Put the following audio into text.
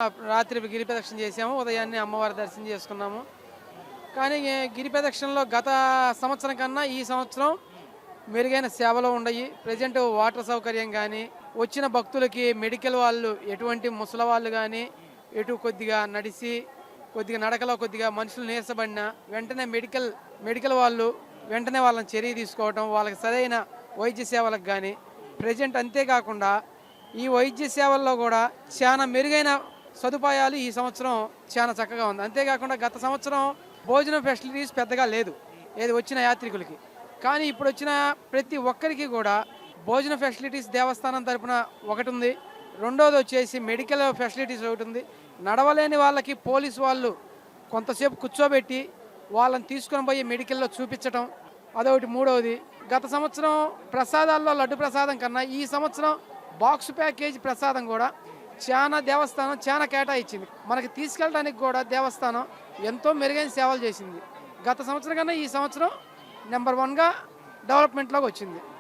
రాత్రి గిరి ప్రదక్షిణ చేసాము. ఉదయాన్నే అమ్మవారి దర్శనం చేసుకున్నాము. కానీ గిరి ప్రదక్షిణలో గత సంవత్సరం కన్నా ఈ సంవత్సరం మెరుగైన సేవలు ఉన్నాయి. ప్రజెంట్ వాటర్ సౌకర్యం కానీ, వచ్చిన భక్తులకి మెడికల్ వాళ్ళు ఎటువంటి ముసలి వాళ్ళు కానీ కొద్దిగా నడిచి కొద్దిగా నడకలో కొద్దిగా మనుషులు నీరసపడిన వెంటనే మెడికల్ వాళ్ళు వెంటనే వాళ్ళని చర్య తీసుకోవటం, వాళ్ళకి సరైన వైద్య సేవలకు కానీ ప్రజెంట్. అంతేకాకుండా ఈ వైద్య సేవల్లో కూడా చాలా మెరుగైన సదుపాయాలు ఈ సంవత్సరం చాలా చక్కగా ఉంది. అంతేకాకుండా గత సంవత్సరం భోజనం ఫెసిలిటీస్ పెద్దగా లేదు ఏది వచ్చిన యాత్రికులకి. కానీ ఇప్పుడు వచ్చిన ప్రతి ఒక్కరికి కూడా భోజన ఫెసిలిటీస్ దేవస్థానం తరపున ఒకటి ఉంది. రెండోది వచ్చేసి మెడికల్ ఫెసిలిటీస్ ఒకటి ఉంది. నడవలేని వాళ్ళకి పోలీసు వాళ్ళు కొంతసేపు కూర్చోబెట్టి వాళ్ళని తీసుకొని పోయి మెడికల్లో చూపించటం అదొకటి. మూడవది, గత సంవత్సరం ప్రసాదాల్లో లడ్డు ప్రసాదం కన్నా ఈ సంవత్సరం బాక్స్ ప్యాకేజ్ ప్రసాదం కూడా దేవస్థానం చాలా కేటాయించింది. మనకి తీసుకెళ్ళడానికి కూడా దేవస్థానం ఎంతో మెరుగైన సేవలు చేసింది. గత సంవత్సరం కన్నా ఈ సంవత్సరం నెంబర్ 1గా డెవలప్మెంట్లోకి వచ్చింది.